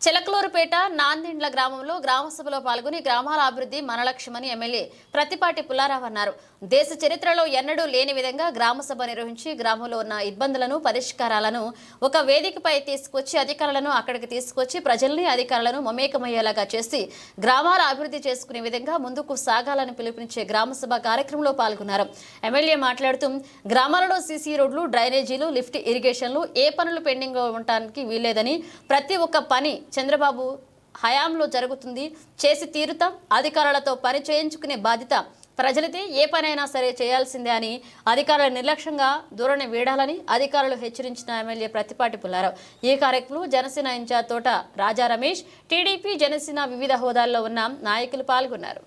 చిలకలూరుపేట నాందిండ్ల గ్రామంలో గ్రామ సభలో పాల్గొని గ్రామాల అభివృద్ధి మన లక్ష్యమని ఎమ్మెల్యే ప్రతిపాటి పుల్లారావు అన్నారు. దేశ చరిత్రలో ఎన్నడూ లేని విధంగా గ్రామ సభ నిర్వహించి గ్రామంలో ఉన్న ఇబ్బందులను పరిష్కారాలను ఒక వేదికపై తీసుకొచ్చి అధికారులను అక్కడికి తీసుకొచ్చి ప్రజల్ని అధికారులను మమేకమయ్యేలాగా చేసి గ్రామాల అభివృద్ధి చేసుకునే విధంగా ముందుకు సాగాలని పిలుపునిచ్చే గ్రామ సభ కార్యక్రమంలో పాల్గొన్నారు. ఎమ్మెల్యే మాట్లాడుతూ గ్రామాలలో సీసీ రోడ్లు, డ్రైనేజీలు, లిఫ్ట్ ఇరిగేషన్లు ఏ పనులు పెండింగ్ ఉండటానికి వీల్లేదని, ప్రతి ఒక్క పని చంద్రబాబు హయాంలో జరుగుతుంది, చేసి తీరుతాం, అధికారులతో పని చేయించుకునే బాధ్యత ప్రజలతే, ఏ పనైనా సరే చేయాల్సిందే అని అధికారుల నిర్లక్ష్యంగా ధోరణి వీడాలని అధికారులు హెచ్చరించిన ఎమ్మెల్యే ప్రతిపాటి పుల్లారావు. ఈ కార్యక్రమంలో జనసేన ఇన్ఛార్జ్ తోట రాజా రమేష్, టీడీపీ, జనసేన వివిధ హోదాల్లో ఉన్న నాయకులు పాల్గొన్నారు.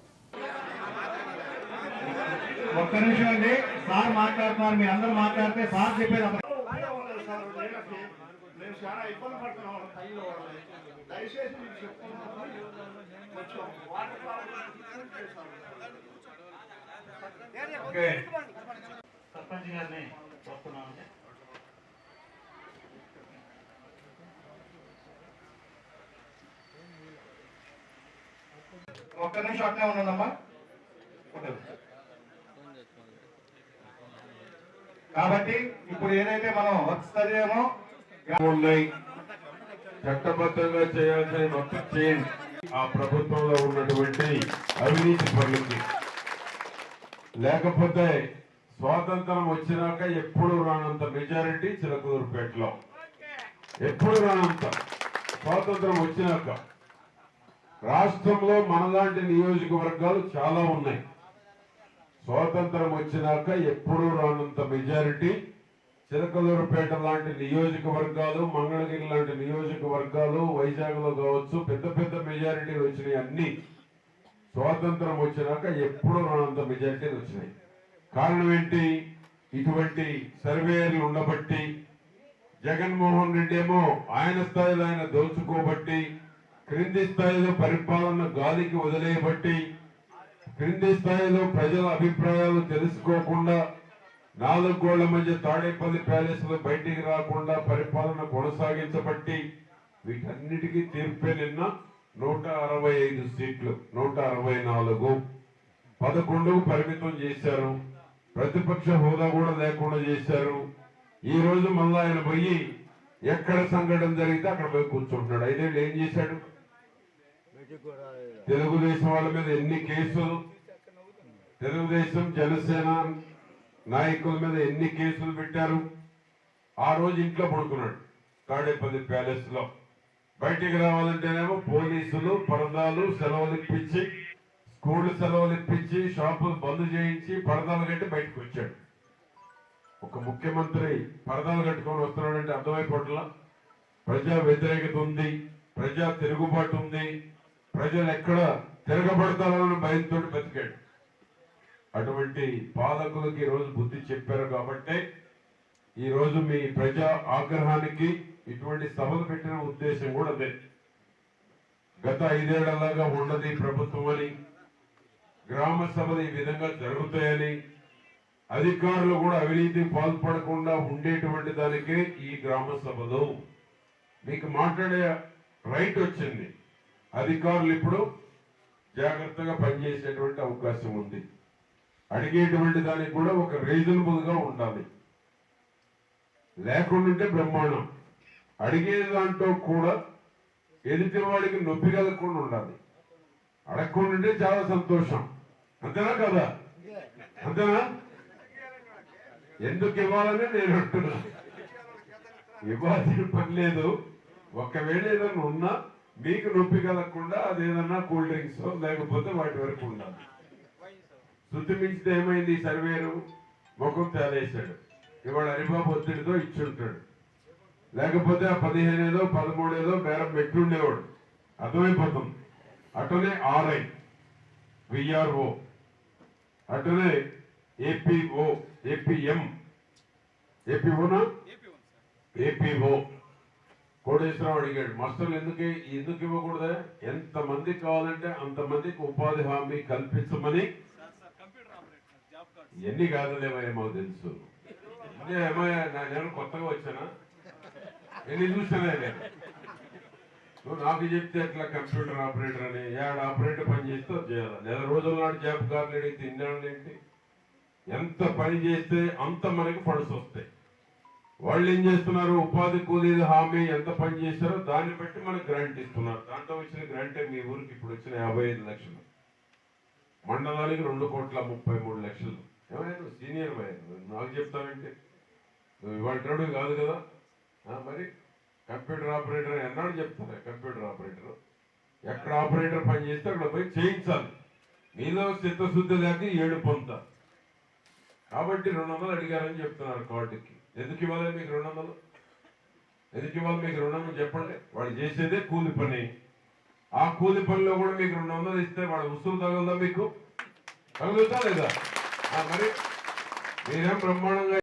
చాలా ఇబ్బంది పడుతున్నాం. దయచేసి మీకు చెప్తున్నాను, కొంచెం వాటర్ సర్పంచ్ గారిని వస్తున్నామండి. ఒక్క నిమిషం అట్నే ఉన్నానమ్మా. కాబట్టి ఇప్పుడు ఏదైతే మనం వస్తుందేమో ఉన్నాయి, చట్టబద్ధంగా చేయాల్సిన మొత్తం చేయండి. ఆ ప్రభుత్వంలో ఉన్నటువంటి అవినీతి పనులకి, లేకపోతే స్వాతంత్రం వచ్చినాక ఎప్పుడు రానంత మెజారిటీ చిలకలూరుపేటలో, ఎప్పుడు రానంత స్వాతంత్రం వచ్చినాక రాష్ట్రంలో మనలాంటి నియోజకవర్గాలు చాలా ఉన్నాయి. స్వాతంత్రం వచ్చినాక ఎప్పుడు రానంత మెజారిటీ చిలకలూరుపేట లాంటి నియోజకవర్గాలు, మంగళగిరి లాంటి నియోజకవర్గాలు, వైజాగ్ లో కావచ్చు, పెద్ద పెద్ద మెజారిటీలు వచ్చినాయి. అన్ని స్వాతంత్రం వచ్చినాక ఎప్పుడు రానంత మెజారిటీలు వచ్చినాయి. కారణం ఏంటి? ఇటువంటి సర్వేలు ఉండబట్టి, జగన్మోహన్ రెడ్డి ఏమో ఆయన స్థాయిలో ఆయన దోచుకోబట్టి, క్రింది స్థాయిలో పరిపాలన గాలికి వదిలేయబట్టి, క్రింది స్థాయిలో ప్రజల అభిప్రాయాలు తెలుసుకోకుండా, 4 గోళ్ల మధ్య తాడేపల్లి ప్యాలెస్ లో బయటికి రాకుండా పరిపాలన కొనసాగించబట్టి, వీటన్నిటికీ తీర్పే నిన్న 165 సీట్లు, 164, 11 పరిమితం చేశారు. ప్రతిపక్ష హోదా కూడా లేకుండా చేశారు. ఈ రోజు మళ్ళా ఆయన పోయి ఎక్కడ సంఘటన జరిగితే అక్కడ పోయి కూర్చుంటున్నాడు. 5 ఏళ్ళు ఏం చేశాడు? తెలుగుదేశం వాళ్ళ మీద ఎన్ని కేసులు, తెలుగుదేశం జనసేన నాయకుల మీద ఎన్ని కేసులు పెట్టారు? ఆ రోజు ఇంట్లో పడుకున్నాడు తాడేపల్లి ప్యాలెస్ లో. బయటికి రావాలంటేనేమో పోలీసులు పరదాలు సెలవులు ఇప్పించి, స్కూల్ సెలవులు ఇప్పించి, షాపులు బంద్ చేయించి పరదాలు కట్టి బయటకు వచ్చాడు. ఒక ముఖ్యమంత్రి పరదాలు కట్టుకొని వస్తున్నాడంటే అర్థమైపోట్లా ప్రజా వ్యతిరేకత ఉంది, ప్రజా తిరుగుబాటు ఉంది, ప్రజలు ఎక్కడ తిరగబడతారని భయంతో బతికాడు. అటువంటి పాలకులకి ఈ రోజు బుద్ధి చెప్పారు కాబట్టి ఈ రోజు మీ ప్రజా ఆగ్రహానికి ఇటువంటి సభలు పెట్టిన ఉద్దేశం కూడా అదే. గత 5 ఏళ్లలాగా ఉన్నది ప్రభుత్వం అని, గ్రామ సభలు ఈ విధంగా జరుగుతాయని, అధికారులు కూడా అవినీతికి పాల్పడకుండా ఉండేటువంటి దానికే ఈ గ్రామ సభలు. మీకు మాట్లాడే రైట్ వచ్చింది. అధికారులు ఇప్పుడు జాగ్రత్తగా పనిచేసేటువంటి అవకాశం ఉంది. అడిగేటువంటి దానికి కూడా ఒక రీజనబుల్ గా ఉండాలి. లేకుండా బ్రహ్మాండం. అడిగే దాంట్లో కూడా ఎదుటి వాడికి నొప్పి కలగకుండా ఉండాలి. అడగకుండా చాలా సంతోషం. అంతేనా కదా? అంతేనా? ఎందుకు ఇవ్వాలని నేను అంటున్నా. ఇవ్వాల్సిన పని లేదు. ఒకవేళ ఏదైనా ఉన్నా మీకు నొప్పి కలగకుండా అదేదన్నా కూల్ డ్రింక్స్ లేకపోతే వాటి వరకు ఉండాలి. శృతి మించితే ఏమైంది? సర్వేరు ముఖం తేలేశాడు. ఇవాళ హరిబాబు ఒత్తిడితో ఇచ్చుంటాడు. లేకపోతే ఆ 15 13 బేరం పెట్టుండేవాడు. అర్థమైపోతుంది. అటునే ఆర్ఐ, విఆర్ఓ, అటునే ఏపీఓ, ఏపీఎం, ఏపీఓనా ఏపీఓ కోటేశ్వరరావు అడిగాడు, మాస్టర్లు ఎందుకు ఇవ్వకూడదా? ఎంతమంది కావాలంటే అంతమందికి ఉపాధి హామీ కల్పించమని. ఎన్ని కాదులేమయ్యా మాకు తెలుసు. ఏమయ్యా నేను కొత్తగా వచ్చానా? ఎన్ని చూసానే నువ్వు నాకు చెప్తే ఎట్లా కంప్యూటర్ ఆపరేటర్ అని ఏడు ఆపరేటర్ పని చేస్తే అది చేయాలి. నెల రోజుల నాడు జాబ్ కార్డులు అడిగితే ఇన్నాళ్ళు ఏంటి? ఎంత పని చేస్తే అంత మనకి ఫండ్స్ వస్తాయి. వాళ్ళు ఏం చేస్తున్నారు? ఉపాధి కూలీ హామీ ఎంత పని చేశారో దాన్ని బట్టి మనకు గ్రాంట్ ఇస్తున్నారు. దాంట్లో వచ్చిన గ్రాంటే మీ ఊరికి ఇప్పుడు వచ్చిన 55 లక్షలు, మండలానికి 2,33,00,000. ఏమైనా నువ్వు సీనియర్ నాకు చెప్తానంటే నువ్వు ఇవాళ కాదు కదా. మరి కంప్యూటర్ ఆపరేటర్ ఎన్నాడు చెప్తారా? కంప్యూటర్ ఆపరేటర్ ఎక్కడ ఆపరేటర్ పని చేస్తే అక్కడ పోయి చేయించాలి. మీలో చిత్తశుద్ధి లేక 7 పొందుతారు. కాబట్టి 200 అడిగారని చెప్తున్నారు కోర్టుకి. ఎందుకు ఇవ్వాలి మీకు 200? ఎందుకు ఇవ్వాలి మీకు 200 చెప్పండి. వాళ్ళు చేసేదే కూలి పని. ఆ కూలి పనిలో కూడా మీకు 200 ఇస్తే వాళ్ళ ఉసురు తగలదా? మీకు తగులుతా లేదా? మరి మీరేం బ్రహ్మాండంగా